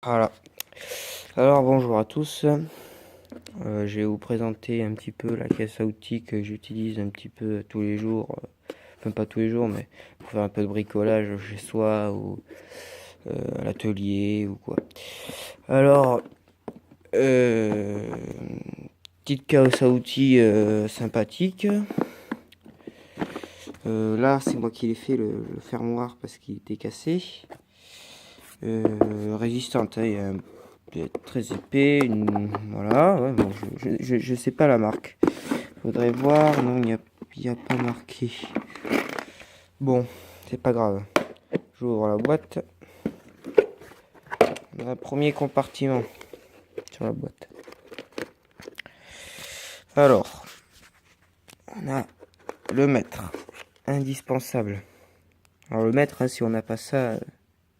Voilà. Alors bonjour à tous. Je vais vous présenter un petit peu la caisse à outils que j'utilise un petit peu tous les jours. Enfin pas tous les jours, mais pour faire un peu de bricolage chez soi ou à l'atelier ou quoi. Alors, euh, petite caisse à outils sympathique. Là, c'est moi qui l'ai fait le fermoir parce qu'il était cassé. Résistante, hein, il est très épais, voilà, ouais, bon, je sais pas la marque. Faudrait voir, non, il y a pas marqué. Bon, c'est pas grave. J'ouvre la boîte. On a un premier compartiment sur la boîte. Alors, on a le mètre, indispensable. Alors le mètre, hein, si on n'a pas ça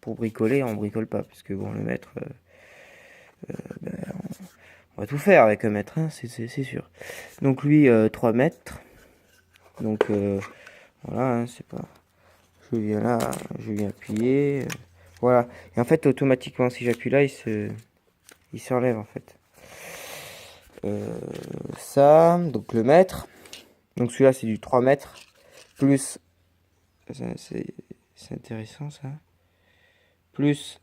pour bricoler, on bricole pas, parce que bon, le mètre, ben, on va tout faire avec un mètre, hein, c'est sûr. Donc lui, 3 mètres. Donc voilà, hein, c'est pas. Je viens là, je viens appuyer. Voilà. Et en fait, automatiquement, si j'appuie là, il s'enlève en fait. Ça, donc le mètre. Donc celui-là, c'est du 3 mètres. Plus. C'est intéressant ça. Plus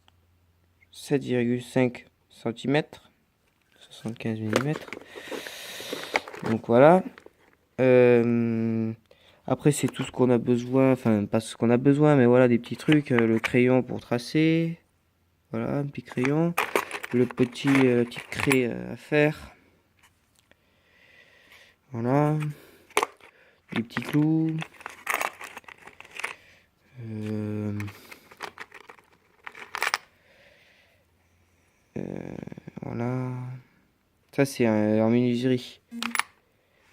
7,5 cm. 75 mm. Donc voilà. Après, c'est tout ce qu'on a besoin. Enfin, pas ce qu'on a besoin, mais voilà, des petits trucs. Le crayon pour tracer. Voilà, un petit crayon. Le petit, petite craie à faire. Voilà. Les petits clous. Euh, voilà. Ça, c'est en menuiserie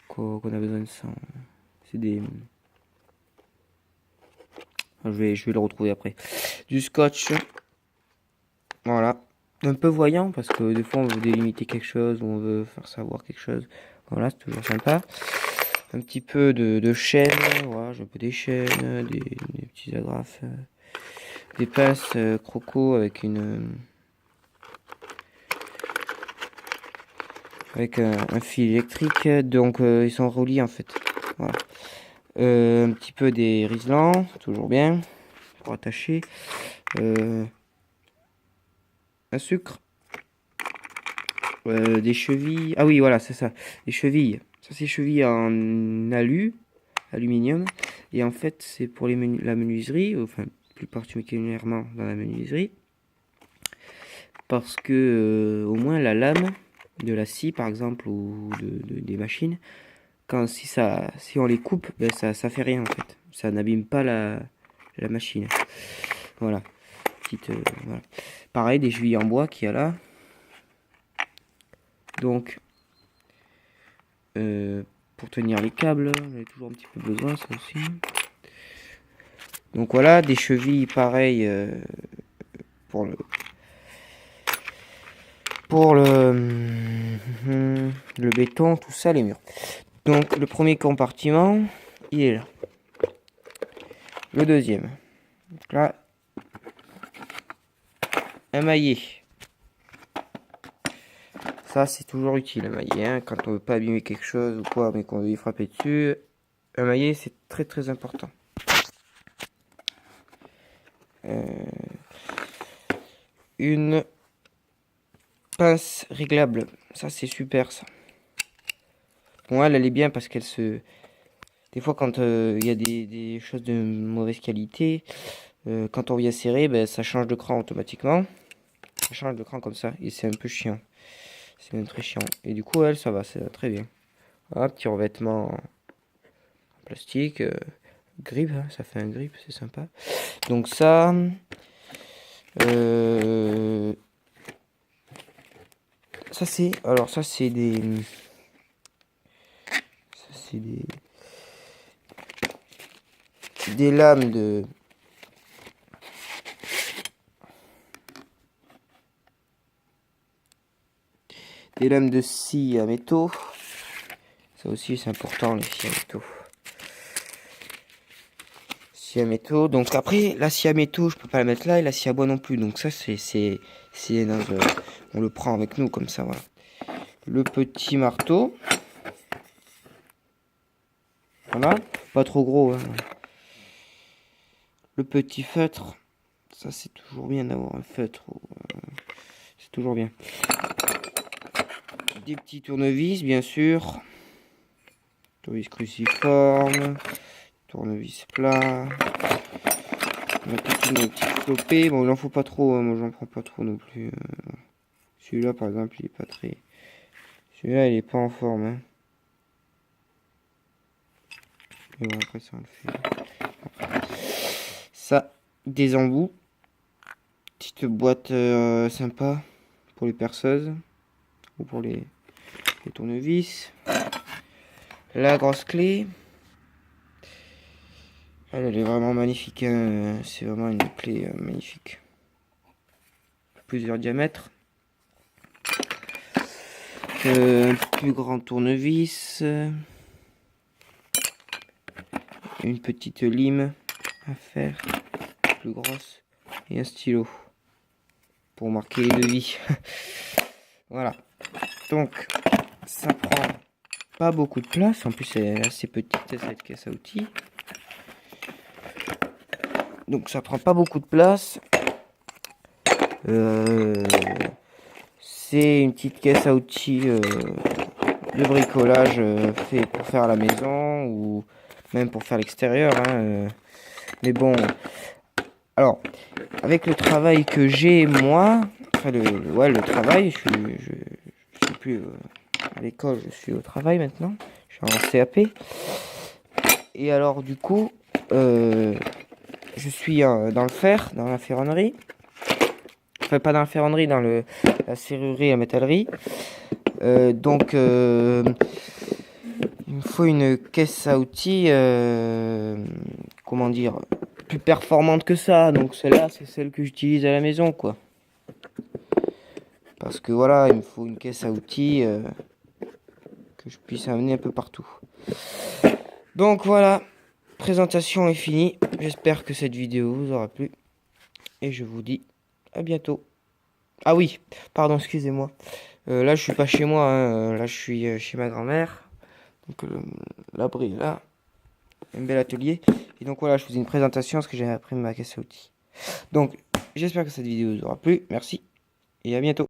qu'on a besoin de ça. C'est des. Je vais le retrouver après. Du scotch. Voilà. Un peu voyant parce que des fois on veut délimiter quelque chose ou on veut faire savoir quelque chose. Voilà, c'est toujours sympa. Un petit peu de chaîne. Voilà, j'ai un peu des chaînes, des petits agrafes. Des pinces croco avec un fil électrique. Donc ils sont reliés en fait. Voilà. Un petit peu des riselants, toujours bien pour attacher. Un sucre. Des chevilles. Ah oui, voilà, c'est ça. Des chevilles. Ça, c'est chevilles en aluminium. Et en fait, c'est pour la menuiserie, enfin, plus particulièrement dans la menuiserie. Parce que, au moins, la lame de la scie, par exemple, ou des machines, si on les coupe, ben, ça fait rien, en fait. Ça n'abîme pas la machine. Voilà. Voilà. Pareil, des chevilles en bois qu'il y a là. Donc, pour tenir les câbles, j'en ai toujours un petit peu besoin, ça aussi. Donc voilà, des chevilles pareilles pour le pour le béton, tout ça, les murs. Donc le premier compartiment, il est là. Le deuxième, donc là, un maillet. Ça c'est toujours utile, un maillet, hein, quand on veut pas abîmer quelque chose ou quoi, mais qu'on veut y frapper dessus. Un maillet c'est très très important. Une pince réglable, ça c'est super ça. Bon, elle est bien parce qu'elle se. Des fois, quand il y a des choses de mauvaise qualité, quand on vient serrer, ben, ça change de cran automatiquement. Ça change de cran comme ça, et c'est un peu chiant. C'est même très chiant. Et du coup, elle, ça va, c'est très bien. Voilà, petit revêtement en plastique, grip, hein, ça fait un grip, c'est sympa. Donc ça, ça c'est, alors ça c'est des lames de scie à métaux. Ça aussi c'est important, les scies à métaux. scie à métaux. Donc après, la scie à métaux, je peux pas la mettre là, et la scie à bois non plus. Donc ça, c'est on le prend avec nous comme ça, voilà. Le petit marteau. Voilà, pas trop gros, hein. Le petit feutre. Ça, c'est toujours bien d'avoir un feutre. C'est toujours bien. Des petits tournevis, bien sûr. Tournevis cruciforme. Tournevis plat. Un petit flopé. Bon, il en faut pas trop, hein. Moi, j'en prends pas trop non plus. Celui-là, par exemple, il est pas très... Celui-là, il est pas en forme, hein. Et bon, après, ça, on le fait. Ça, des embouts. Petite boîte sympa pour les perceuses. Ou pour les tournevis. La grosse clé. Elle est vraiment magnifique, hein. C'est vraiment une clé magnifique. Plusieurs diamètres. Plus grand tournevis. Une petite lime à faire. Plus grosse. Et un stylo. Pour marquer les devis. Voilà. Donc, ça prend pas beaucoup de place. En plus, elle est assez petite, cette caisse à outils. Donc, ça prend pas beaucoup de place. C'est une petite caisse à outils de bricolage fait pour faire à la maison ou même pour faire l'extérieur, hein. Mais bon, alors avec le travail que j'ai moi, enfin le travail, je suis plus à l'école, je suis au travail maintenant, je suis en CAP. Et alors du coup, je suis dans le fer, dans la ferronnerie. Enfin, pas dans la ferronnerie, dans la serrurerie et la métallerie. Donc, il me faut une caisse à outils, comment dire, plus performante que ça. Donc, celle-là, c'est celle que j'utilise à la maison, quoi. Parce que voilà, il me faut une caisse à outils que je puisse amener un peu partout. Donc, voilà, présentation est finie. J'espère que cette vidéo vous aura plu. Et je vous dis à bientôt. Ah oui, pardon, excusez-moi. Là, je suis pas chez moi, hein. Là, je suis chez ma grand-mère. Donc, l'abri est là. Un bel atelier. Et donc, voilà, je faisais une présentation parce que j'ai appris ma caisse à outils. Donc, j'espère que cette vidéo vous aura plu. Merci. Et à bientôt.